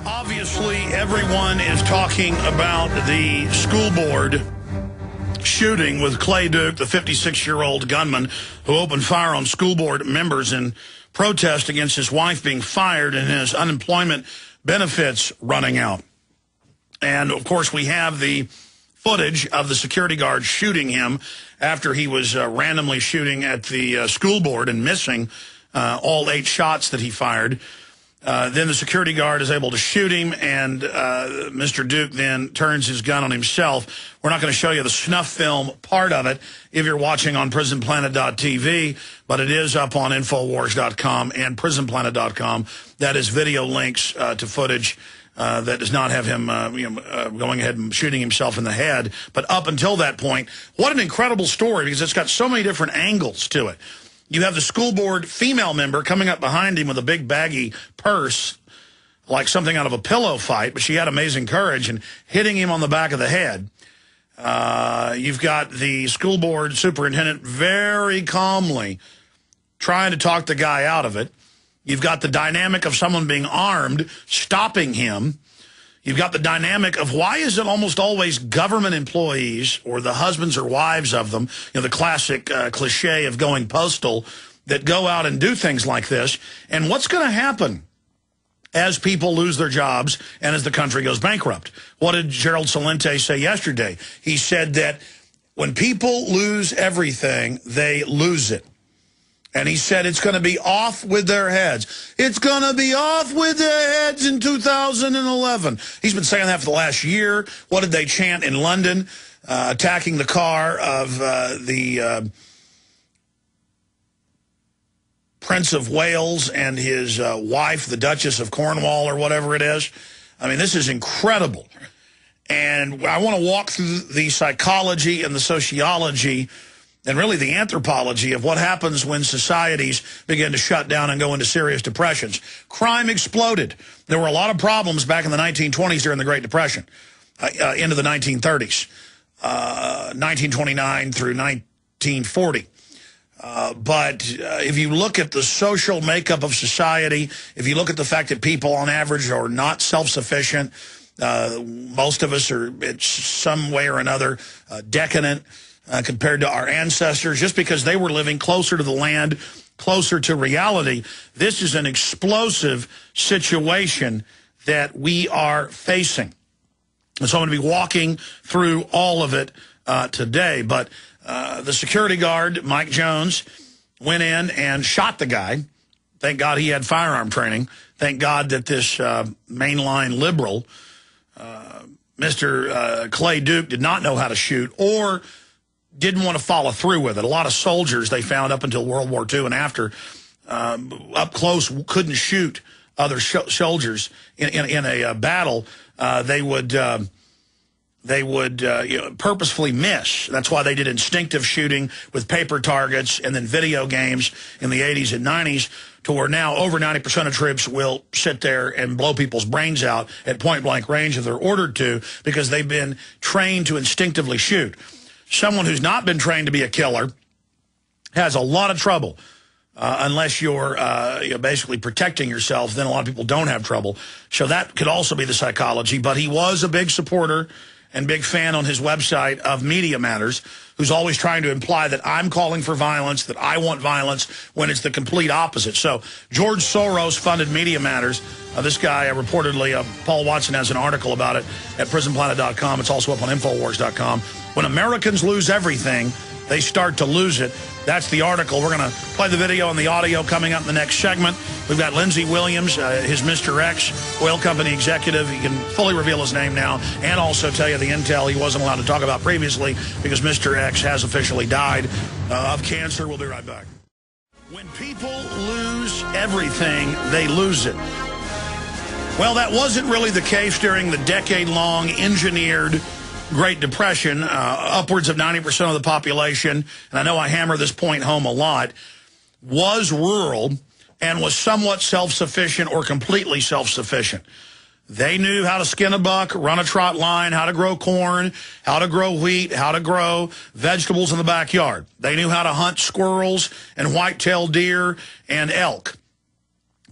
Obviously, everyone is talking about the school board shooting with Clay Duke, the 56-year-old gunman who opened fire on school board members in protest against his wife being fired and his unemployment benefits running out. And, of course, we have the footage of the security guard shooting him after he was randomly shooting at the school board and missing all 8 shots that he fired. Then the security guard is able to shoot him, and Mr. Duke then turns his gun on himself. We're not going to show you the snuff film part of it if you're watching on prisonplanet.tv, but it is up on Infowars.com and prisonplanet.com. That is video links to footage that does not have him going ahead and shooting himself in the head. But up until that point, what an incredible story, because it's got so many different angles to it. You have the school board female member coming up behind him with a big baggy purse, like something out of a pillow fight, but she had amazing courage and hitting him on the back of the head. You've got the school board superintendent very calmly trying to talk the guy out of it. You've got the dynamic of someone being armed, stopping him. You've got the dynamic of why is it almost always government employees or the husbands or wives of them, the classic cliche of going postal, that go out and do things like this. And what's going to happen as people lose their jobs and as the country goes bankrupt? What did Gerald Celente say yesterday? He said that when people lose everything, they lose it. And he said it's going to be off with their heads. It's going to be off with their heads in 2011. He's been saying that for the last year. What did they chant in London? Attacking the car of the Prince of Wales and his wife, the Duchess of Cornwall, or whatever it is. I mean, this is incredible. And I want to walk through the psychology and the sociology and really the anthropology of what happens when societies begin to shut down and go into serious depressions. Crime exploded. There were a lot of problems back in the 1920s during the Great Depression, into the 1930s, 1929 through 1940. But if you look at the social makeup of society, if you look at the fact that people on average are not self-sufficient, most of us are in some way or another decadent, compared to our ancestors, just because they were living closer to the land, closer to reality. This is an explosive situation that we are facing. And so I'm going to be walking through all of it today. But the security guard, Mike Jones, went in and shot the guy. Thank God he had firearm training. Thank God that this mainline liberal, Mr. Clay Duke, did not know how to shoot or didn't want to follow through with it. A lot of soldiers they found up until World War II and after, up close, couldn't shoot other soldiers in a battle. They would purposefully miss. That's why they did instinctive shooting with paper targets and then video games in the 80s and 90s, to where now over 90% of troops will sit there and blow people's brains out at point-blank range if they're ordered to, because they've been trained to instinctively shoot. Someone who's not been trained to be a killer has a lot of trouble unless you're basically protecting yourself. Then a lot of people don't have trouble. So that could also be the psychology. But he was a big supporter and big fan on his website of Media Matters, who's always trying to imply that I'm calling for violence, that I want violence, when it's the complete opposite. So George Soros funded Media Matters. This guy, reportedly, Paul Watson has an article about it at prisonplanet.com. It's also up on Infowars.com. When Americans lose everything, they start to lose it. That's the article. We're going to play the video and the audio coming up in the next segment. We've got Lindsey Williams, his Mr. X, oil company executive. He can fully reveal his name now and also tell you the intel he wasn't allowed to talk about previously because Mr. X has officially died of cancer. We'll be right back. When people lose everything, they lose it. Well, that wasn't really the case during the decade-long engineered Great Depression. Upwards of 90% of the population, and I know I hammer this point home a lot, was rural and was somewhat self-sufficient or completely self-sufficient. They knew how to skin a buck, run a trot line, how to grow corn, how to grow wheat, how to grow vegetables in the backyard. They knew how to hunt squirrels and white-tailed deer and elk.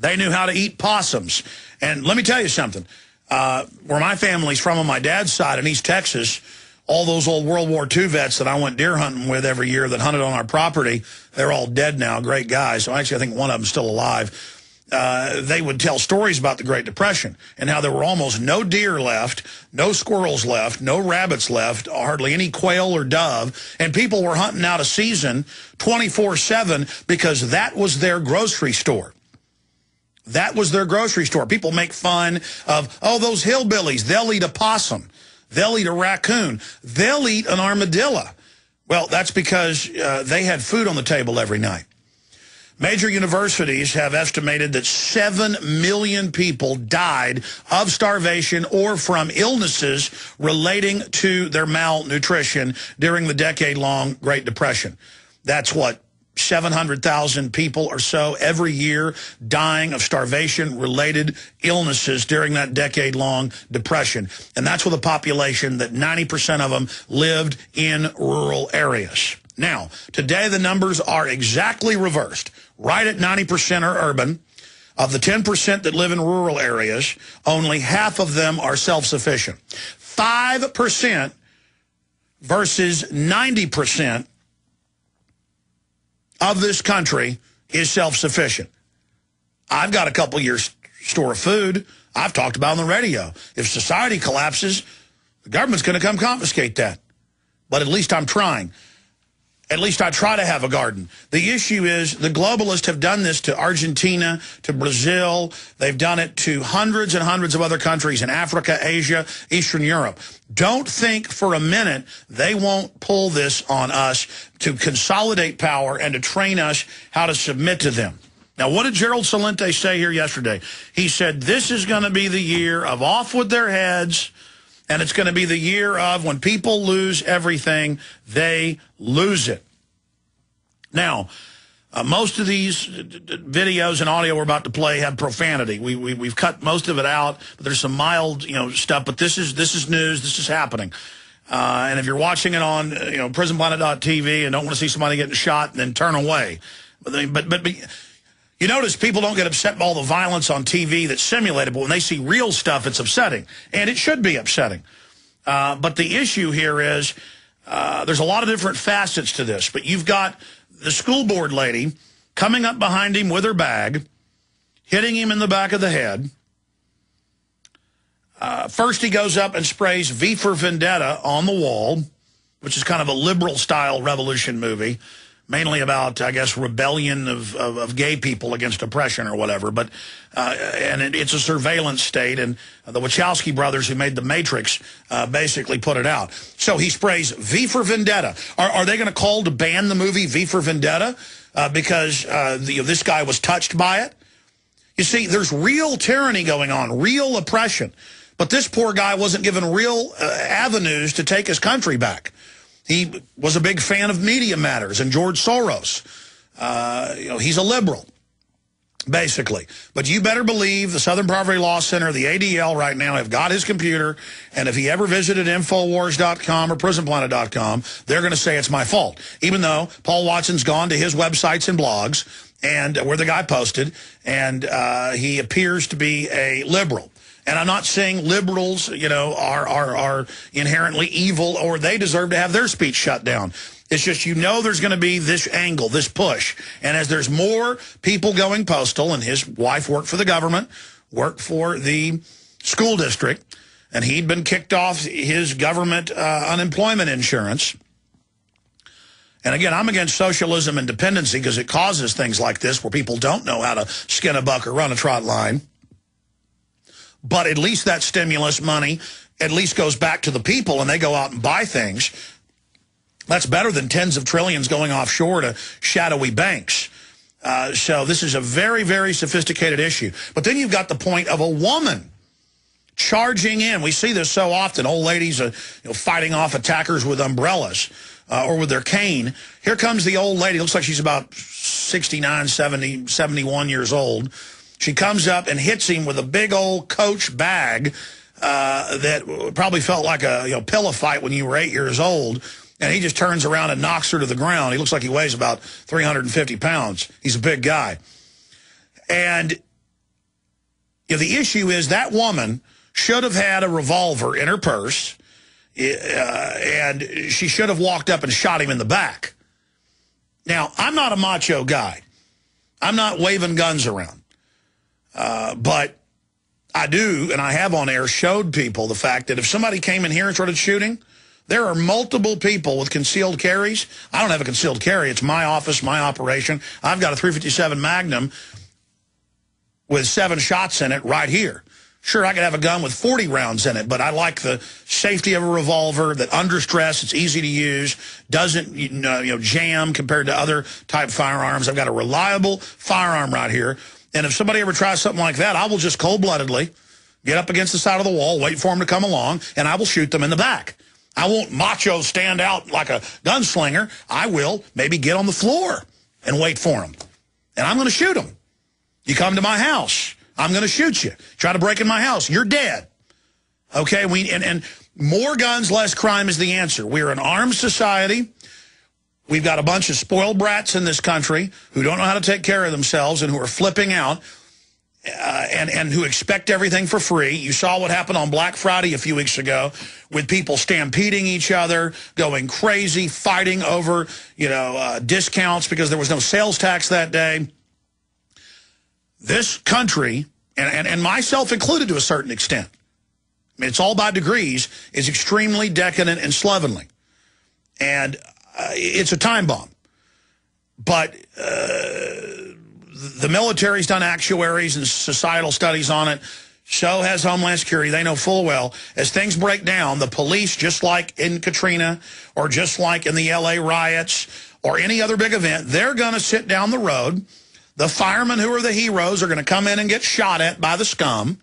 They knew how to eat possums. And let me tell you something. Where my family's from on my dad's side in East Texas, all those old World War II vets that I went deer hunting with every year that hunted on our property, they're all dead now, great guys. So actually, I think one of them's still alive. They would tell stories about the Great Depression and how there were almost no deer left, no squirrels left, no rabbits left, hardly any quail or dove, and people were hunting out of season 24/7 because that was their grocery store. That was their grocery store. People make fun of, oh, those hillbillies, they'll eat a possum. They'll eat a raccoon. They'll eat an armadillo. Well, that's because they had food on the table every night. Major universities have estimated that 7 million people died of starvation or from illnesses relating to their malnutrition during the decade-long Great Depression. That's what? 700,000 people or so every year dying of starvation-related illnesses during that decade-long depression. And that's with a population that 90% of them lived in rural areas. Now, today the numbers are exactly reversed. Right at 90% are urban. Of the 10% that live in rural areas, only half of them are self-sufficient. 5% versus 90% of this country is self-sufficient. I've got a couple years' store of food. I've talked about on the radio. If society collapses, the government's going to come confiscate that. But at least I'm trying. At least I try to have a garden. The issue is the globalists have done this to Argentina, to Brazil. They've done it to hundreds and hundreds of other countries in Africa, Asia, Eastern Europe. Don't think for a minute they won't pull this on us to consolidate power and to train us how to submit to them. Now, what did Gerald Celente say here yesterday? He said this is going to be the year of off with their heads, and it's going to be the year of when people lose everything, they lose it. Now, most of these videos and audio we're about to play have profanity. We've cut most of it out, but there's some mild, stuff. But this is news. This is happening. And if you're watching it on, prisonplanet.tv and don't want to see somebody getting shot, then turn away. But you notice people don't get upset by all the violence on TV that's simulated, but when they see real stuff, it's upsetting. And it should be upsetting. But the issue here is there's a lot of different facets to this. But you've got the school board lady coming up behind him with her bag, hitting him in the back of the head. First he goes up and sprays V for Vendetta on the wall, which is kind of a liberal-style revolution movie, mainly about, I guess, rebellion of gay people against oppression or whatever. But it's a surveillance state, and the Wachowski brothers who made The Matrix basically put it out. So he sprays V for Vendetta. Are they going to call to ban the movie V for Vendetta because this guy was touched by it? You see, there's real tyranny going on, real oppression. But this poor guy wasn't given real avenues to take his country back. He was a big fan of Media Matters and George Soros. He's a liberal, basically. But you better believe the Southern Poverty Law Center, the ADL right now, have got his computer. And if he ever visited Infowars.com or PrisonPlanet.com, they're going to say it's my fault. Even though Paul Watson's gone to his websites and blogs, and where the guy posted, and he appears to be a liberal. And I'm not saying liberals, are inherently evil or they deserve to have their speech shut down. It's just, there's going to be this angle, this push. And as there's more people going postal, and his wife worked for the government, worked for the school district, and he'd been kicked off his government unemployment insurance. And again, I'm against socialism and dependency because it causes things like this where people don't know how to skin a buck or run a trot line. But at least that stimulus money at least goes back to the people and they go out and buy things. That's better than tens of trillions going offshore to shadowy banks. So this is a very, very sophisticated issue. But then you've got the point of a woman charging in. We see this so often. Old ladies fighting off attackers with umbrellas or with their cane. Here comes the old lady. Looks like she's about 69, 70, 71 years old. She comes up and hits him with a big old Coach bag that probably felt like a pillow fight when you were 8 years old. And he just turns around and knocks her to the ground. He looks like he weighs about 350 pounds. He's a big guy. And You know, the issue is that woman should have had a revolver in her purse, and she should have walked up and shot him in the back. Now, I'm not a macho guy. I'm not waving guns around. But I do, and I have on air showed people the fact that if somebody came in here and started shooting, there are multiple people with concealed carries. I don't have a concealed carry. It's my office, my operation. I've got a .357 Magnum with 7 shots in it right here. Sure, I could have a gun with 40 rounds in it, but I like the safety of a revolver that under stress, it's easy to use, doesn't jam compared to other type firearms. I've got a reliable firearm right here. And if somebody ever tries something like that, I will just cold-bloodedly get up against the side of the wall, wait for them to come along, and I will shoot them in the back. I won't macho stand out like a gunslinger. I will maybe get on the floor and wait for them. And I'm going to shoot them. You come to my house, I'm going to shoot you. Try to break in my house, you're dead. Okay, and more guns, less crime is the answer. We're an armed society. We've got a bunch of spoiled brats in this country who don't know how to take care of themselves and who are flipping out and who expect everything for free. You saw what happened on Black Friday a few weeks ago with people stampeding each other, going crazy, fighting over, discounts because there was no sales tax that day. This country, and myself included to a certain extent, I mean, it's all by degrees, is extremely decadent and slovenly. And it's a time bomb. But the military's done actuaries and societal studies on it. So has Homeland Security. They know full well, as things break down, the police, just like in Katrina or just like in the L.A. riots or any other big event, they're going to sit down the road. The firemen who are the heroes are going to come in and get shot at by the scum.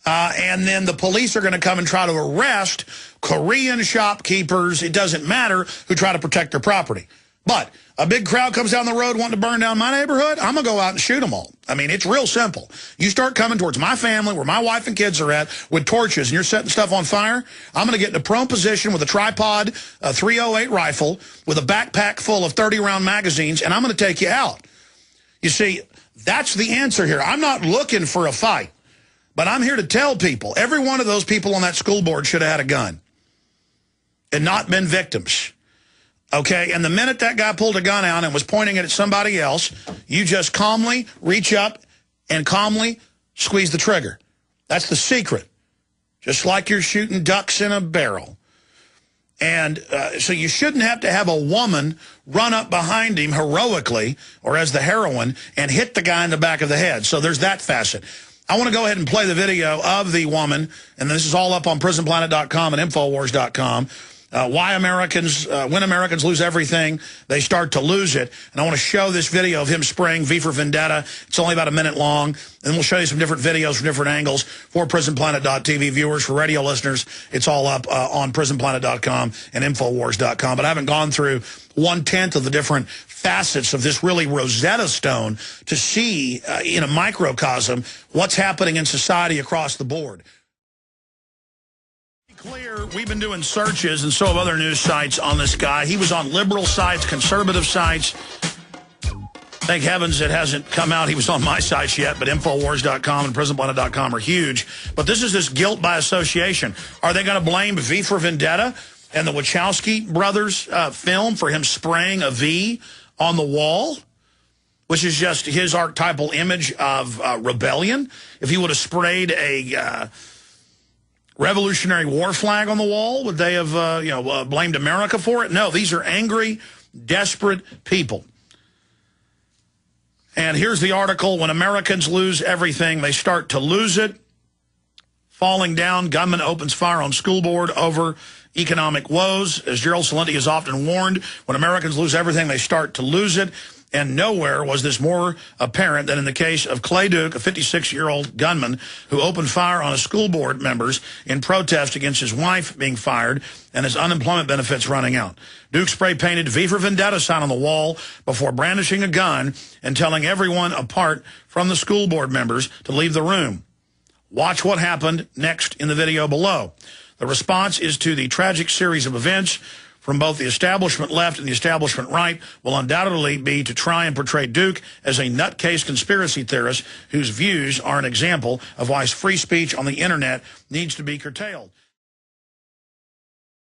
And then the police are going to come and try to arrest Korean shopkeepers, it doesn't matter, who try to protect their property. But a big crowd comes down the road wanting to burn down my neighborhood, I'm going to go out and shoot them all. I mean, it's real simple. You start coming towards my family, where my wife and kids are at, with torches, and you're setting stuff on fire, I'm going to get in a prone position with a tripod, a .308 rifle, with a backpack full of 30-round magazines, and I'm going to take you out. You see, that's the answer here. I'm not looking for a fight, but I'm here to tell people, every one of those people on that school board should have had a gun and not been victims. Okay, and the minute that guy pulled a gun out and was pointing it at somebody else, you just calmly reach up and calmly squeeze the trigger. That's the secret. Just like you're shooting ducks in a barrel. And so you shouldn't have to have a woman run up behind him heroically, or as the heroine, and hit the guy in the back of the head. So there's that facet. I want to go ahead and play the video of the woman, and this is all up on prisonplanet.com and Infowars.com. Why Americans, when Americans lose everything, they start to lose it. And I want to show this video of him spraying V for Vendetta. It's only about a minute long. And then we'll show you some different videos from different angles for prisonplanet.tv viewers. For radio listeners, it's all up on prisonplanet.com and Infowars.com. But I haven't gone through 1/10 of the different facets of this really Rosetta Stone to see in a microcosm what's happening in society across the board. Clear, we've been doing searches, and so have other news sites, on this guy. He was on liberal sites, conservative sites. Thank heavens it hasn't come out. He was on my sites yet, but Infowars.com and PrisonPlanet.com are huge. But this is this guilt by association. Are they going to blame V for Vendetta and the Wachowski brothers film for him spraying a V on the wall, which is just his archetypal image of rebellion? If he would have sprayed a Revolutionary War flag on the wall, would they have blamed America for it? No, these are angry, desperate people. And here's the article: when Americans lose everything, they start to lose it. Falling down, gunman opens fire on school board over economic woes. As Gerald Celente has often warned, when Americans lose everything, they start to lose it. And nowhere was this more apparent than in the case of Clay Duke, a 56-year-old gunman who opened fire on his school board members in protest against his wife being fired and his unemployment benefits running out. Duke spray-painted V for Vendetta sign on the wall before brandishing a gun and telling everyone apart from the school board members to leave the room. Watch what happened next in the video below. The response is to the tragic series of events from both the establishment left and the establishment right will undoubtedly be to try and portray Duke as a nutcase conspiracy theorist whose views are an example of why free speech on the internet needs to be curtailed.